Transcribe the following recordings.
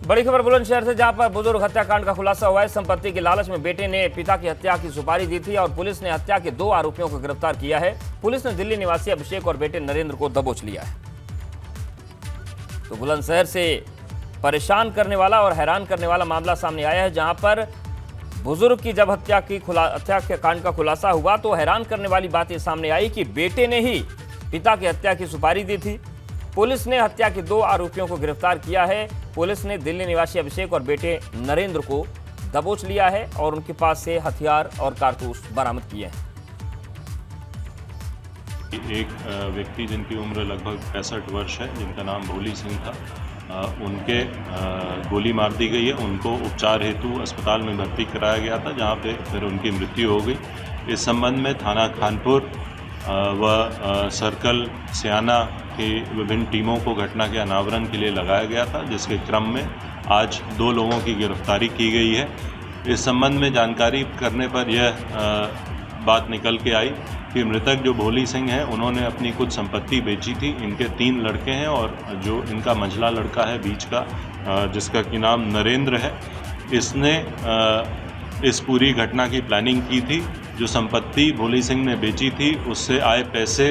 बड़ी खबर बुलंदशहर से, जहां पर बुजुर्ग हत्याकांड का खुलासा हुआ है। संपत्ति की लालच में बेटे ने पिता की हत्या की सुपारी दी थी और पुलिस ने हत्या के 2 आरोपियों को गिरफ्तार किया है। पुलिस ने दिल्ली निवासी अभिषेक और बेटे नरेंद्र को दबोच लिया है। तो बुलंदशहर से परेशान करने वाला और हैरान करने वाला मामला सामने आया है, जहां पर बुजुर्ग की जब हत्या के कांड का खुलासा हुआ तो हैरान करने वाली बात यह सामने आई कि बेटे ने ही पिता की हत्या की सुपारी दी थी। पुलिस ने हत्या के 2 आरोपियों को गिरफ्तार किया है। पुलिस ने दिल्ली निवासी अभिषेक और बेटे नरेंद्र को दबोच लिया है और उनके पास से हथियार और कारतूस बरामद किए हैं। एक व्यक्ति जिनकी उम्र लगभग 65 वर्ष है, जिनका नाम भोली सिंह था, उनके गोली मार दी गई है। उनको उपचार हेतु अस्पताल में भर्ती कराया गया था, जहां पे फिर उनकी मृत्यु हो गई। इस संबंध में थाना खानपुर व सर्कल सियाना की विभिन्न टीमों को घटना के अनावरण के लिए लगाया गया था, जिसके क्रम में आज 2 लोगों की गिरफ्तारी की गई है। इस संबंध में जानकारी करने पर यह बात निकल के आई कि मृतक जो भोली सिंह हैं, उन्होंने अपनी कुछ संपत्ति बेची थी। इनके 3 लड़के हैं और जो इनका मंझला लड़का है बीच का, जिसका कि नाम नरेंद्र है, इसने इस पूरी घटना की प्लानिंग की थी। जो संपत्ति भोली सिंह ने बेची थी, उससे आए पैसे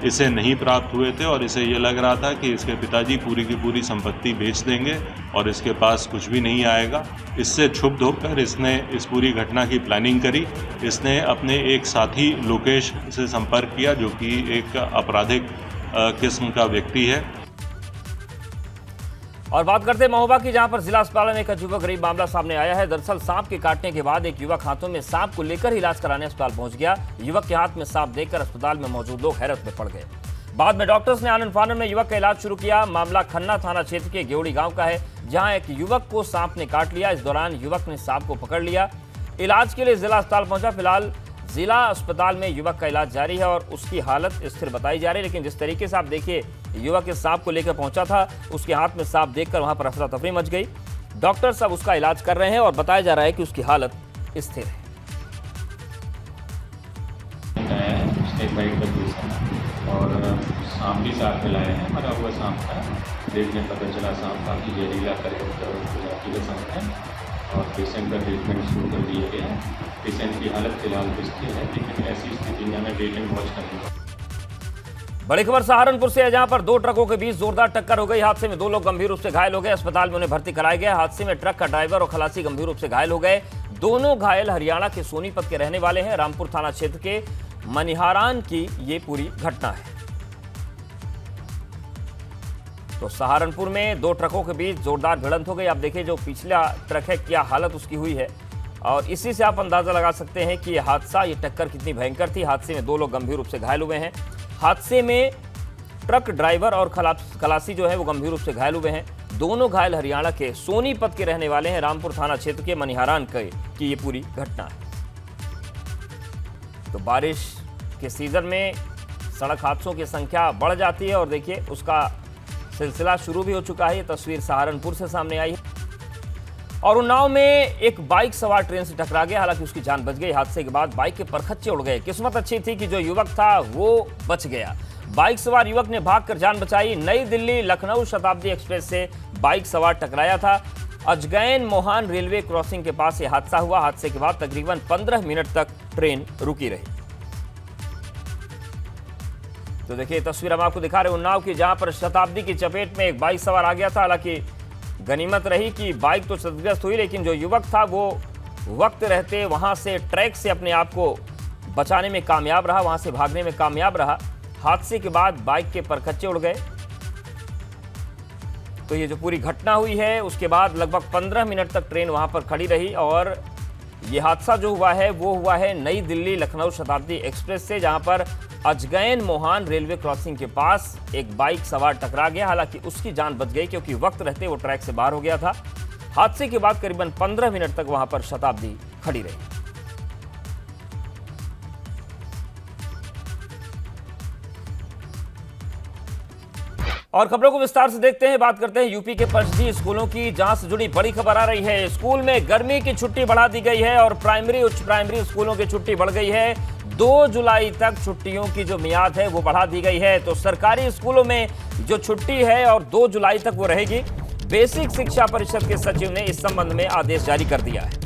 इसे नहीं प्राप्त हुए थे और इसे ये लग रहा था कि इसके पिताजी पूरी की पूरी संपत्ति बेच देंगे और इसके पास कुछ भी नहीं आएगा। इससे क्षुब्ध होकर इसने इस पूरी घटना की प्लानिंग करी। इसने अपने एक साथी लोकेश से संपर्क किया, जो कि एक आपराधिक किस्म का व्यक्ति है। और बात करते हैं महोबा की, जहां पर जिला अस्पताल में एक अजीबो गरीब मामला सामने आया है। दरअसल सांप के काटने के बाद एक युवक हाथों में सांप को लेकर इलाज कराने अस्पताल पहुंच गया। युवक के हाथ में सांप देखकर अस्पताल में मौजूद लोग हैरत में पड़ गए। बाद में डॉक्टर्स ने आनन फानन में युवक का इलाज शुरू किया। मामला खन्ना थाना क्षेत्र के गेवड़ी गांव का है, जहां एक युवक को सांप ने काट लिया। इस दौरान युवक ने सांप को पकड़ लिया, इलाज के लिए जिला अस्पताल पहुंचा। फिलहाल जिला अस्पताल में युवक का इलाज जारी है और उसकी हालत स्थिर बताई जा रही है। लेकिन जिस तरीके से आप देखिए, युवक इस सांप को लेकर पहुंचा था, उसके हाथ में सांप देखकर वहां पर अफरा तफरी मच गई। डॉक्टर सब उसका इलाज कर रहे हैं और बताया जा रहा है कि उसकी हालत स्थिर है। और सांप भी साथ में लाए हैं, मरा हुआ सांप था। देखने पता चला सांप काफ़ी जहरीला प्रजाति का सांप है और पेशेंट का ट्रीटमेंट शुरू कर दिए गए हैं। पेशेंट की हालत फिलहाल स्थिर है, लेकिन ऐसी स्थिति में हमें वेट एंड वॉच करनी होगी। बड़ी खबर सहारनपुर से है, जहां पर 2 ट्रकों के बीच जोरदार टक्कर हो गई। हादसे में 2 लोग गंभीर रूप से घायल हो गए। अस्पताल में उन्हें भर्ती कराया गया। हादसे में ट्रक का ड्राइवर और खलासी गंभीर रूप से घायल हो गए। दोनों घायल हरियाणा के सोनीपत के रहने वाले हैं। रामपुर थाना क्षेत्र के मनिहारान की ये पूरी घटना है। तो सहारनपुर में 2 ट्रकों के बीच जोरदार भिड़ंत हो गई। आप देखिए, जो पिछला ट्रक है, क्या हालत उसकी हुई है, और इसी से आप अंदाजा लगा सकते हैं कि ये हादसा, ये टक्कर कितनी भयंकर थी। हादसे में 2 लोग गंभीर रूप से घायल हुए हैं। हादसे में ट्रक ड्राइवर और खलासी जो है वो गंभीर रूप से घायल हुए हैं। दोनों घायल हरियाणा के सोनीपत के रहने वाले हैं। रामपुर थाना क्षेत्र के मनिहारान की ये पूरी घटना है। तो बारिश के सीजन में सड़क हादसों की संख्या बढ़ जाती है और देखिए, उसका सिलसिला शुरू भी हो चुका है। ये तस्वीर सहारनपुर से सामने आई है। और उन्नाव में एक बाइक सवार ट्रेन से टकरा गया, हालांकि उसकी जान बच गई। हादसे के बाद बाइक के परखच्चे उड़ गए। किस्मत अच्छी थी कि जो युवक था वो बच गया। बाइक सवार युवक ने भागकर जान बचाई। नई दिल्ली लखनऊ शताब्दी एक्सप्रेस से बाइक सवार टकराया था। अजगैन मोहान रेलवे क्रॉसिंग के पास यह हादसा हुआ। हादसे के बाद तकरीबन 15 मिनट तक ट्रेन रुकी रही। तो देखिए, तस्वीर हम आपको दिखा रहे हैं उन्नाव की, जहां पर शताब्दी की चपेट में एक बाइक सवार आ गया था। हालांकि गनीमत रही कि बाइक तो क्षतिग्रस्त हुई, लेकिन जो युवक था वो वक्त रहते वहां से ट्रैक से अपने आप को बचाने में कामयाब रहा, वहां से भागने में कामयाब रहा। हादसे के बाद बाइक के परखच्चे उड़ गए। तो ये जो पूरी घटना हुई है, उसके बाद लगभग 15 मिनट तक ट्रेन वहां पर खड़ी रही और ये हादसा जो हुआ है वो हुआ है नई दिल्ली लखनऊ शताब्दी एक्सप्रेस से, जहां पर अजगैन मोहान रेलवे क्रॉसिंग के पास एक बाइक सवार टकरा गया। हालांकि उसकी जान बच गई, क्योंकि वक्त रहते वो ट्रैक से बाहर हो गया था। हादसे के बाद करीबन 15 मिनट तक वहां पर शताब्दी खड़ी रही। और खबरों को विस्तार से देखते हैं। बात करते हैं यूपी के पशजी स्कूलों की, जहां से जुड़ी बड़ी खबर आ रही है। स्कूल में गर्मी की छुट्टी बढ़ा दी गई है और प्राइमरी उच्च प्राइमरी स्कूलों की छुट्टी बढ़ गई है। 2 जुलाई तक छुट्टियों की जो मियाद है वो बढ़ा दी गई है। तो सरकारी स्कूलों में जो छुट्टी है और 2 जुलाई तक वो रहेगी। बेसिक शिक्षा परिषद के सचिव ने इस संबंध में आदेश जारी कर दिया है।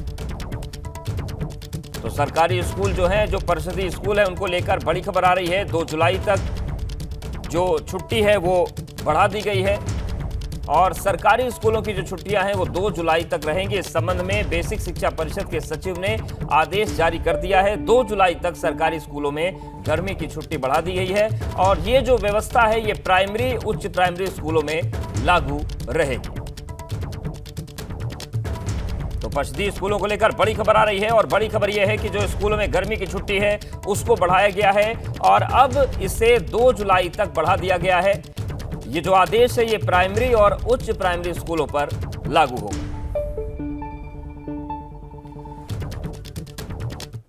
तो सरकारी स्कूल जो हैं, जो परिषदीय स्कूल है, उनको लेकर बड़ी खबर आ रही है। 2 जुलाई तक जो छुट्टी है वो बढ़ा दी गई है और सरकारी स्कूलों की जो छुट्टियां हैं वो 2 जुलाई तक रहेंगी। इस संबंध में बेसिक शिक्षा परिषद के सचिव ने आदेश जारी कर दिया है। 2 जुलाई तक सरकारी स्कूलों में गर्मी की छुट्टी बढ़ा दी गई है और ये जो व्यवस्था है ये प्राइमरी, उच्च प्राइमरी स्कूलों में लागू रहेगी। तो परिषदीय स्कूलों को लेकर बड़ी खबर आ रही है और बड़ी खबर यह है कि जो स्कूलों में गर्मी की छुट्टी है उसको बढ़ाया गया है और अब इसे 2 जुलाई तक बढ़ा दिया गया है। ये जो आदेश है ये प्राइमरी और उच्च प्राइमरी स्कूलों पर लागू होगा।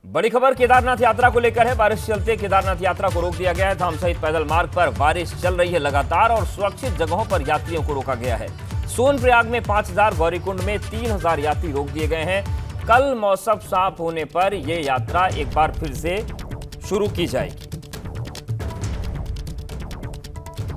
बड़ी खबर केदारनाथ यात्रा को लेकर है। बारिश चलते केदारनाथ यात्रा को रोक दिया गया है। धाम सहित पैदल मार्ग पर बारिश चल रही है लगातार और सुरक्षित जगहों पर यात्रियों को रोका गया है। सोनप्रयाग में 5000, गौरीकुंड में 3000 यात्री रोक दिए गए हैं। कल मौसम साफ होने पर यह यात्रा एक बार फिर से शुरू की जाएगी।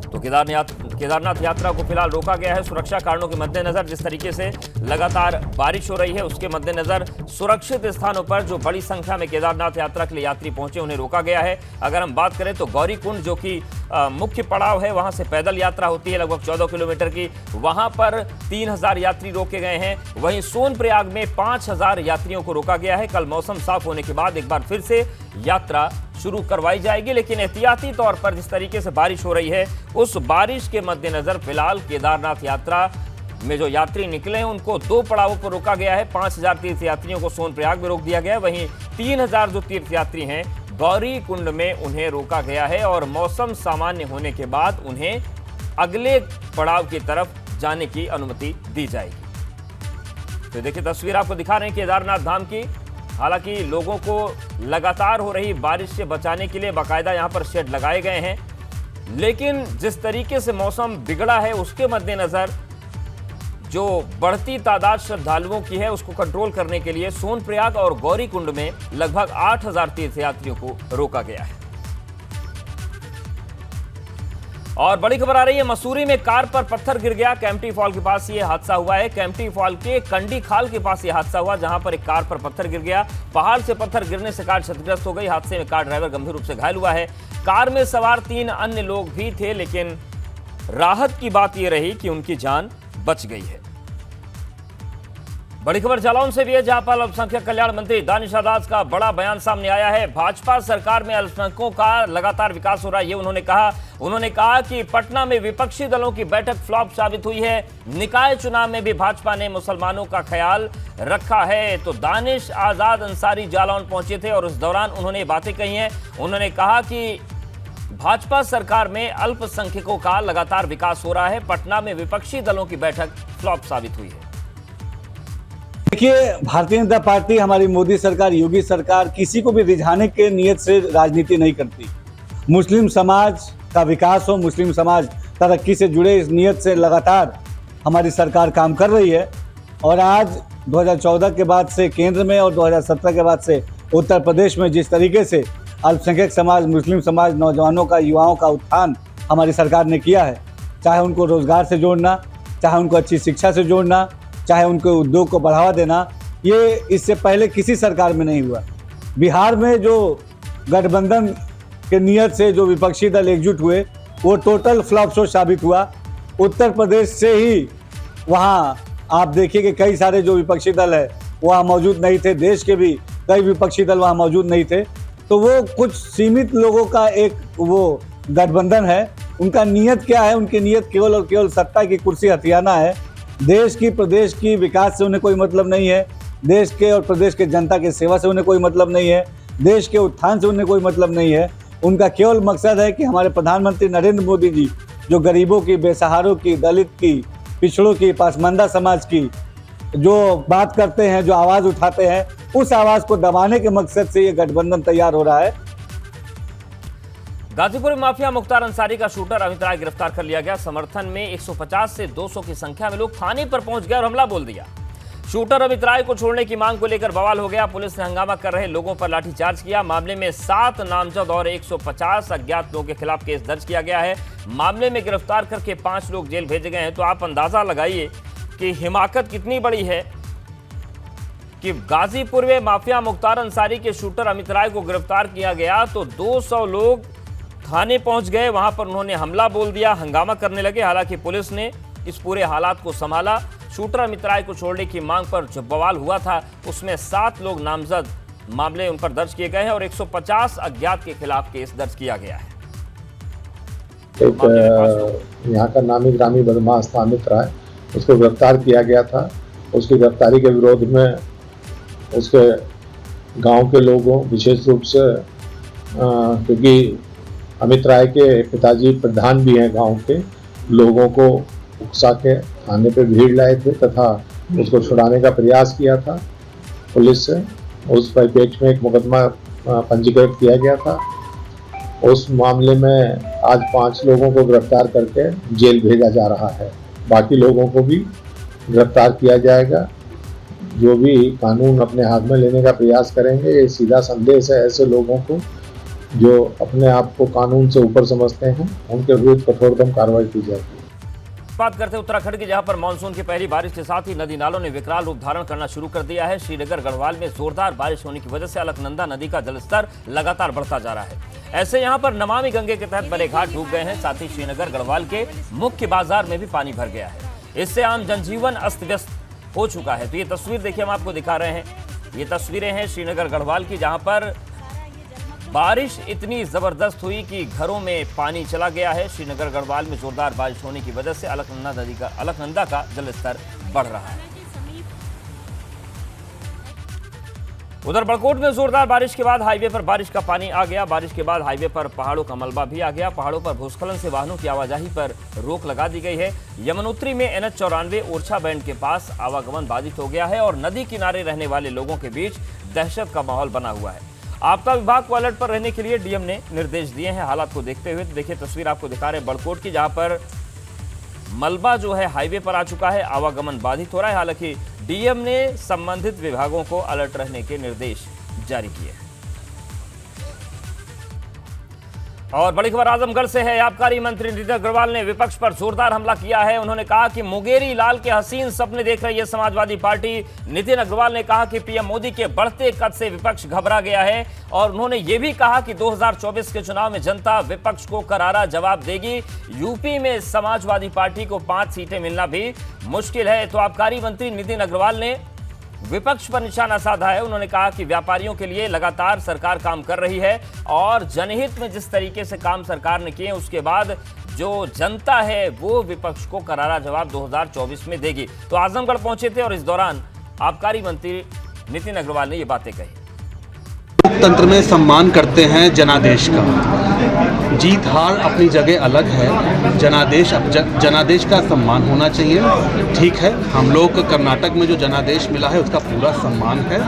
तो केदारनाथ यात्रा को फिलहाल रोका गया है सुरक्षा कारणों के मद्देनजर। जिस तरीके से लगातार बारिश हो रही है उसके मद्देनजर सुरक्षित स्थानों पर जो बड़ी संख्या में केदारनाथ यात्रा के लिए यात्री पहुंचे उन्हें रोका गया है। अगर हम बात करें तो गौरीकुंड जो कि मुख्य पड़ाव है, वहां से पैदल यात्रा होती है लगभग 14 किलोमीटर की, वहां पर 3000 यात्री रोके गए हैं। वहीं सोनप्रयाग में 5000 यात्रियों को रोका गया है। कल मौसम साफ होने के बाद एक बार फिर से यात्रा शुरू करवाई जाएगी, लेकिन एहतियाती तौर पर जिस तरीके से बारिश हो रही है उस बारिश के मद्देनजर फिलहाल केदारनाथ यात्रा में जो यात्री निकले हैं उनको 2 पड़ावों पर रोका गया है। 5000 तीर्थ यात्रियों को सोनप्रयाग में रोक दिया गया है। वहीं 3000 जो तीर्थ यात्री हैं गौरीकुंड में उन्हें रोका गया है और मौसम सामान्य होने के बाद उन्हें अगले पड़ाव की तरफ जाने की अनुमति दी जाएगी। तो देखिए तस्वीर आपको दिखा रहे हैं केदारनाथ धाम की। हालांकि लोगों को लगातार हो रही बारिश से बचाने के लिए बाकायदा यहां पर शेड लगाए गए हैं, लेकिन जिस तरीके से मौसम बिगड़ा है उसके मद्देनजर जो बढ़ती तादाद श्रद्धालुओं की है उसको कंट्रोल करने के लिए सोनप्रयाग और गौरीकुंड में लगभग 8000 तीर्थयात्रियों को रोका गया है। और बड़ी खबर आ रही है, मसूरी में कार पर पत्थर गिर गया। कैंपटी फॉल के पास ये हादसा हुआ है। कैंपटी फॉल के कंडी खाल के पास ये हादसा हुआ जहां पर एक कार पर पत्थर गिर गया। पहाड़ से पत्थर गिरने से कार क्षतिग्रस्त हो गई। हादसे में कार ड्राइवर गंभीर रूप से घायल हुआ है। कार में सवार 3 अन्य लोग भी थे, लेकिन राहत की बात यह रही कि उनकी जान बच गई है। बड़ी खबर जालौन से भी है, जहां पर अल्पसंख्यक कल्याण मंत्री दानिश अदाज का बड़ा बयान सामने आया है। भाजपा सरकार में अल्पसंख्यकों का लगातार विकास हो रहा है, ये उन्होंने कहा कि पटना में विपक्षी दलों की बैठक फ्लॉप साबित हुई है। निकाय चुनाव में भी भाजपा ने मुसलमानों का ख्याल रखा है। तो दानिश आजाद अंसारी जालौन पहुंचे थे और उस दौरान उन्होंने बातें कही हैं। उन्होंने कहा कि भाजपा सरकार में अल्पसंख्यकों का लगातार विकास हो रहा है। पटना में विपक्षी दलों की बैठक फ्लॉप साबित हुई है। देखिए, भारतीय जनता पार्टी, हमारी मोदी सरकार, योगी सरकार किसी को भी रिझाने के नियत से राजनीति नहीं करती। मुस्लिम समाज का विकास हो, मुस्लिम समाज तरक्की से जुड़े इस नियत से लगातार हमारी सरकार काम कर रही है। और आज 2014 के बाद से केंद्र में और 2017 के बाद से उत्तर प्रदेश में जिस तरीके से अल्पसंख्यक समाज, मुस्लिम समाज, नौजवानों का, युवाओं का उत्थान हमारी सरकार ने किया है, चाहे उनको रोजगार से जोड़ना, चाहे उनको अच्छी शिक्षा से जोड़ना, चाहे उनके उद्योग को बढ़ावा देना, ये इससे पहले किसी सरकार में नहीं हुआ। बिहार में जो गठबंधन के नियत से जो विपक्षी दल एकजुट हुए वो टोटल फ्लॉप शो साबित हुआ। उत्तर प्रदेश से ही वहाँ आप देखिए कि कई सारे जो विपक्षी दल है वहाँ मौजूद नहीं थे। देश के भी कई विपक्षी दल वहाँ मौजूद नहीं थे। तो वो कुछ सीमित लोगों का एक वो गठबंधन है। उनका नियत क्या है? उनकी नियत केवल और केवल सत्ता की कुर्सी हथियाना है। देश की, प्रदेश की विकास से उन्हें कोई मतलब नहीं है। देश के और प्रदेश के जनता की सेवा से उन्हें कोई मतलब नहीं है। देश के उत्थान से उन्हें कोई मतलब नहीं है। उनका केवल मकसद है कि हमारे प्रधानमंत्री नरेंद्र मोदी जी जो गरीबों की, बेसहारों की, दलित की, पिछड़ों की, पासमानदा समाज की जो बात करते हैं, जो आवाज़ उठाते हैं, उस आवाज़ को दबाने के मकसद से ये गठबंधन तैयार हो रहा है। गाजीपुर में माफिया मुख्तार अंसारी का शूटर अमित राय गिरफ्तार कर लिया गया। समर्थन में 150 से 200 की संख्या में लोग थाने पर पहुंच गए और हमला बोल दिया। शूटर अमित राय को छोड़ने की मांग को लेकर बवाल हो गया। पुलिस ने हंगामा कर रहे लोगों पर लाठीचार्ज किया। मामले में 7 नामजद और 150 अज्ञात लोगों के खिलाफ केस दर्ज किया गया है। मामले में गिरफ्तार करके 5 लोग जेल भेजे गए हैं। तो आप अंदाजा लगाइए कि हिमाकत कितनी बड़ी है कि गाजीपुर में माफिया मुख्तार अंसारी के शूटर अमित राय को गिरफ्तार किया गया तो 200 लोग थाने पहुंच गए। वहां पर उन्होंने हमला बोल दिया, हंगामा करने लगे। हालांकि पुलिस ने इस पूरे हालात को संभाला। शूटर अमित राय को छोड़ने की मांग पर जो बवाल हुआ था उसमें 7 लोग नामजद मामले उन पर दर्ज किए गए हैं और 150 अज्ञात के खिलाफ केस दर्ज किया गया है। एक यहाँ का नामी ग्रामी बदमाश था अमित राय, उसको गिरफ्तार किया गया था। उसकी गिरफ्तारी के विरोध में उसके गांव के लोगों, विशेष रूप से क्योंकि अमित राय के पिताजी प्रधान भी हैं गांव के, लोगों को उकसा के थाने पे भीड़ लाए थे तथा उसको छुड़ाने का प्रयास किया था पुलिस से। उस परिप्रेक्ष्य में एक मुकदमा पंजीकृत किया गया था। उस मामले में आज 5 लोगों को गिरफ्तार करके जेल भेजा जा रहा है। बाकी लोगों को भी गिरफ्तार किया जाएगा। जो भी कानून अपने हाथ में लेने का प्रयास करेंगे, ये सीधा संदेश है ऐसे लोगों को जो अपने आप को कानून से ऊपर समझते हैं, उनके विरुद्ध कठोरतम कार्रवाई की जाएगी। बात करते हैं उत्तराखंड की, जहां पर मानसून की पहली बारिश के साथ ही नदी नालों ने विकराल रूप धारण करना शुरू कर दिया है। श्रीनगर गढ़वाल में जोरदार बारिश होने की वजह से अलकनंदा नदी का जलस्तर लगातार बढ़ता जा रहा है। ऐसे यहां पर नमामि गंगे के तहत बड़े घाट डूब गए हैं। साथ ही श्रीनगर गढ़वाल के मुख्य बाजार में भी पानी भर गया है। इससे आम जनजीवन अस्त व्यस्त हो चुका है। तो ये तस्वीर देखिए, हम आपको दिखा रहे हैं। ये तस्वीरें हैं श्रीनगर गढ़वाल की, जहां पर बारिश इतनी जबरदस्त हुई कि घरों में पानी चला गया है। श्रीनगर गढ़वाल में जोरदार बारिश होने की वजह से अलकनंदा का जलस्तर बढ़ रहा है। उधर बड़कोट में जोरदार बारिश के बाद हाईवे पर बारिश का पानी आ गया। बारिश के बाद हाईवे पर पहाड़ों का मलबा भी आ गया। पहाड़ों पर भूस्खलन से वाहनों की आवाजाही पर रोक लगा दी गई है। यमुनोत्री में NH94 ओरछा बैंड के पास आवागमन बाधित हो गया है और नदी किनारे रहने वाले लोगों के बीच दहशत का माहौल बना हुआ है। आपदा विभाग को अलर्ट पर रहने के लिए डीएम ने निर्देश दिए हैं। हालात को देखते हुए देखिए, तस्वीर आपको दिखा रहे हैं बड़कोट की, जहां पर मलबा जो है हाईवे पर आ चुका है, आवागमन बाधित हो रहा है। हालांकि डीएम ने संबंधित विभागों को अलर्ट रहने के निर्देश जारी किए हैं। और बड़ी खबर आजमगढ़ से है। आबकारी मंत्री नितिन अग्रवाल ने विपक्ष पर जोरदार हमला किया है। उन्होंने कहा कि मुंगेरी लाल के हसीन सपने देख रही है समाजवादी पार्टी। नितिन अग्रवाल ने कहा कि पीएम मोदी के बढ़ते कद से विपक्ष घबरा गया है और उन्होंने ये भी कहा कि 2024 के चुनाव में जनता विपक्ष को करारा जवाब देगी। यूपी में समाजवादी पार्टी को 5 सीटें मिलना भी मुश्किल है। तो आबकारी मंत्री नितिन अग्रवाल ने विपक्ष पर निशाना साधा है। उन्होंने कहा कि व्यापारियों के लिए लगातार सरकार काम कर रही है और जनहित में जिस तरीके से काम सरकार ने किए उसके बाद जो जनता है वो विपक्ष को करारा जवाब 2024 में देगी। तो आजमगढ़ पहुंचे थे और इस दौरान आबकारी मंत्री नितिन अग्रवाल ने ये बातें कही। लोकतंत्र में सम्मान करते हैं जनादेश का। जीत हार अपनी जगह अलग है, जनादेश का सम्मान होना चाहिए। ठीक है, हम लोग कर्नाटक में जो जनादेश मिला है उसका पूरा सम्मान है।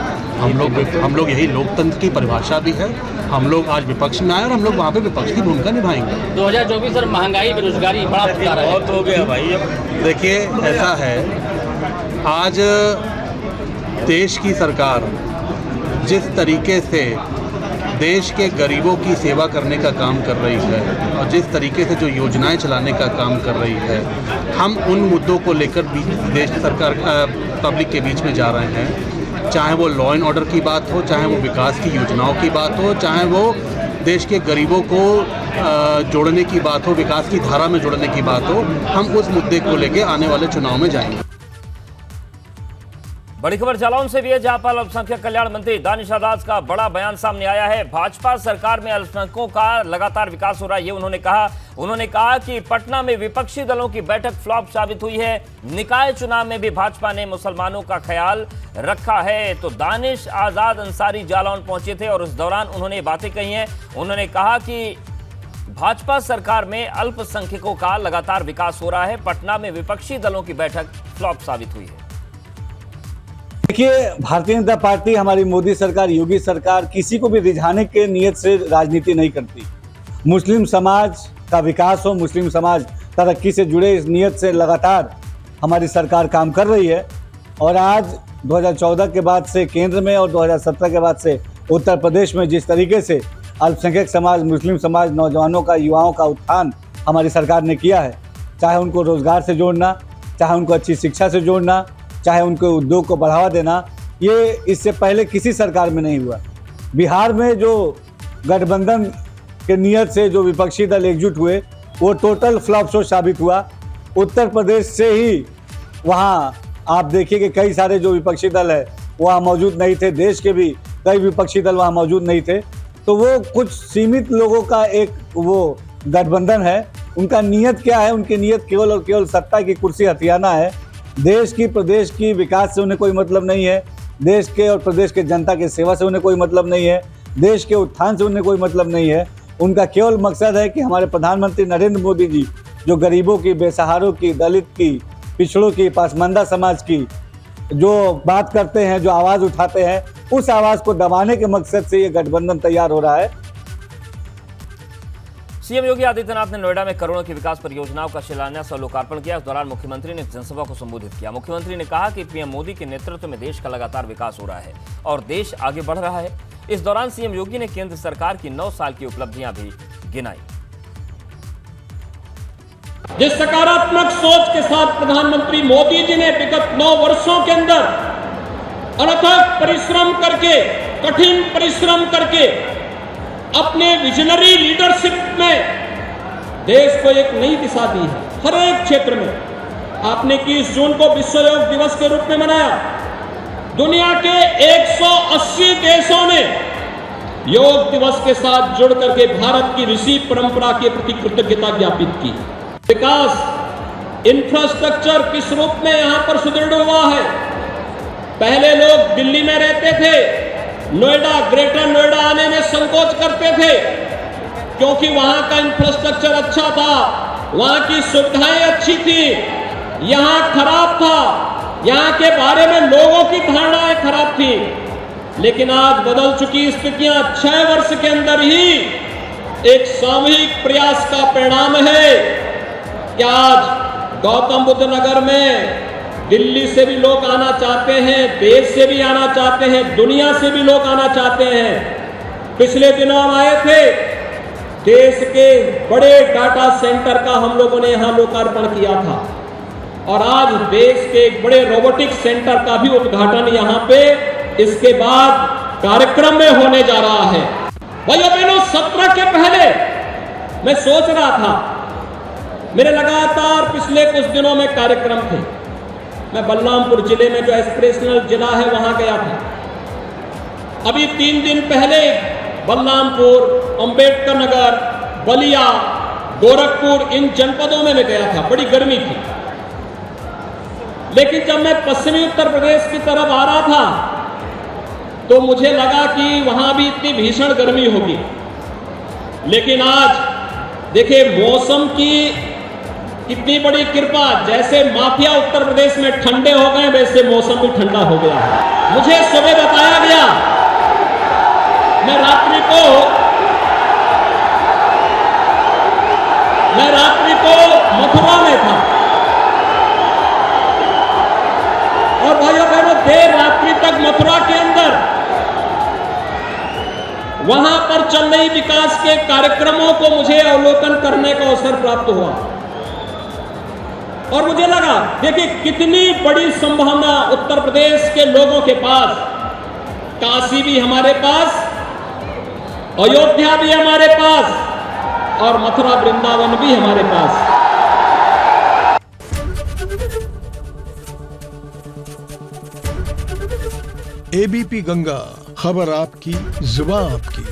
हम लोग यही लोकतंत्र की परिभाषा भी है। हम लोग आज विपक्ष में आए और हम लोग वहाँ पे विपक्ष की भूमिका निभाएंगे। 2024 सर, महंगाई बेरोजगारी बड़ा मुद्दा है। बहुत हो गया भाई। अब देखिए, ऐसा है, आज देश की सरकार जिस तरीके से देश के गरीबों की सेवा करने का काम कर रही है और जिस तरीके से जो योजनाएं चलाने का काम कर रही है, हम उन मुद्दों को लेकर देश सरकार पब्लिक के बीच में जा रहे हैं। चाहे वो लॉ एंड ऑर्डर की बात हो, चाहे वो विकास की योजनाओं की बात हो, चाहे वो देश के गरीबों को जोड़ने की बात हो, विकास की धारा में जोड़ने की बात हो, हम उस मुद्दे को लेकर आने वाले चुनाव में जाएंगे। बड़ी खबर जालौन से भी है, जहां पर अल्पसंख्यक कल्याण मंत्री दानिश आजाद का बड़ा बयान सामने आया है। भाजपा सरकार में अल्पसंख्यकों का लगातार विकास हो रहा है, ये उन्होंने कहा कि पटना में विपक्षी दलों की बैठक फ्लॉप साबित हुई है। निकाय चुनाव में भी भाजपा ने मुसलमानों का ख्याल रखा है। तो दानिश आजाद अंसारी जालौन पहुंचे थे और उस दौरान उन्होंने बातें कही हैं। उन्होंने कहा कि भाजपा सरकार में अल्पसंख्यकों का लगातार विकास हो रहा है। पटना में विपक्षी दलों की बैठक फ्लॉप साबित हुई है। देखिए, भारतीय जनता पार्टी, हमारी मोदी सरकार, योगी सरकार किसी को भी रिझाने के नियत से राजनीति नहीं करती। मुस्लिम समाज का विकास हो, मुस्लिम समाज तरक्की से जुड़े इस नियत से लगातार हमारी सरकार काम कर रही है। और आज 2014 के बाद से केंद्र में और 2017 के बाद से उत्तर प्रदेश में जिस तरीके से अल्पसंख्यक समाज, मुस्लिम समाज, नौजवानों का, युवाओं का उत्थान हमारी सरकार ने किया है, चाहे उनको रोजगार से जोड़ना, चाहे उनको अच्छी शिक्षा से जोड़ना, चाहे उनके उद्योग को बढ़ावा देना, ये इससे पहले किसी सरकार में नहीं हुआ। बिहार में जो गठबंधन के नियत से जो विपक्षी दल एकजुट हुए वो टोटल फ्लॉप शो साबित हुआ। उत्तर प्रदेश से ही वहाँ आप देखिए कि कई सारे जो विपक्षी दल है वहाँ मौजूद नहीं थे, देश के भी कई विपक्षी दल वहाँ मौजूद नहीं थे। तो वो कुछ सीमित लोगों का एक वो गठबंधन है। उनका नियत क्या है? उनकी नियत केवल और केवल सत्ता की कुर्सी हथियाना है। देश की प्रदेश की विकास से उन्हें कोई मतलब नहीं है, देश के और प्रदेश के जनता की सेवा से उन्हें कोई मतलब नहीं है, देश के उत्थान से उन्हें कोई मतलब नहीं है। उनका केवल मकसद है कि हमारे प्रधानमंत्री नरेंद्र मोदी जी जो गरीबों की, बेसहारों की, दलित की, पिछड़ों की, पासमानदा समाज की जो बात करते हैं, जो आवाज़ उठाते हैं, उस आवाज़ को दबाने के मकसद से ये गठबंधन तैयार हो रहा है। सीएम योगी आदित्यनाथ ने नोएडा में करोड़ों की विकास परियोजनाओं का शिलान्यास और लोकार्पण किया। इस दौरान मुख्यमंत्री ने जनसभा को संबोधित किया। मुख्यमंत्री ने कहा कि पीएम मोदी के नेतृत्व में देश का लगातार विकास हो रहा है और देश आगे बढ़ रहा है। इस दौरान सीएम योगी ने केंद्र सरकार की 9 साल की उपलब्धियां भी गिनाई। जिस सकारात्मक सोच के साथ प्रधानमंत्री मोदी जी ने विगत 9 वर्षों के अंदर अथक परिश्रम करके, कठिन परिश्रम करके अपने विजनरी लीडरशिप में देश को एक नई दिशा दी है। हर एक क्षेत्र में आपने 21 जून को विश्व योग दिवस के रूप में मनाया। दुनिया के 180 देशों ने योग दिवस के साथ जुड़ करके भारत की ऋषि परंपरा के प्रति कृतज्ञता ज्ञापित की। विकास इंफ्रास्ट्रक्चर किस रूप में यहां पर सुदृढ़ हुआ है। पहले लोग दिल्ली में रहते थे, नोएडा, ग्रेटर नोएडा आने में संकोच करते थे क्योंकि वहां का इंफ्रास्ट्रक्चर अच्छा था, वहां की सुविधाएं अच्छी थी। यहां खराब था, यहां के बारे में लोगों की धारणाएं खराब थी। लेकिन आज बदल चुकी स्थितियां 6 वर्ष के अंदर ही एक सामूहिक प्रयास का परिणाम है कि आज गौतम बुद्ध नगर में दिल्ली से भी लोग आना चाहते हैं, देश से भी आना चाहते हैं, दुनिया से भी लोग आना चाहते हैं। पिछले दिनों हम आए थे, देश के बड़े डाटा सेंटर का हम लोगों ने यहां लोकार्पण किया था और आज देश के एक बड़े रोबोटिक्स सेंटर का भी उद्घाटन यहां पे इसके बाद कार्यक्रम में होने जा रहा है। भाइयों बहनों, सत्र के पहले मैं सोच रहा था, मेरे लगातार पिछले कुछ दिनों में कार्यक्रम थे। मैं बलरामपुर जिले में जो एस्पिरेशनल जिला है वहां गया था। अभी 3 दिन पहले बलरामपुर, अंबेडकर नगर, बलिया, गोरखपुर, इन जनपदों में मैं गया था। बड़ी गर्मी थी, लेकिन जब मैं पश्चिमी उत्तर प्रदेश की तरफ आ रहा था तो मुझे लगा कि वहां भी इतनी भीषण गर्मी होगी। लेकिन आज देखिए मौसम की कितनी बड़ी कृपा, जैसे माफिया उत्तर प्रदेश में ठंडे हो गए वैसे मौसम भी ठंडा हो गया है। मुझे सुबह बताया गया, मैं रात्रि को मथुरा में था और भाइयों बहनों देर रात्रि तक मथुरा के अंदर वहां पर चल रही विकास के कार्यक्रमों को मुझे अवलोकन करने का अवसर प्राप्त हुआ और मुझे लगा देखिए कितनी बड़ी संभावना उत्तर प्रदेश के लोगों के पास। काशी भी हमारे पास, अयोध्या भी हमारे पास और मथुरा वृंदावन भी हमारे पास। एबीपी गंगा, खबर आपकी, जुबान आपकी।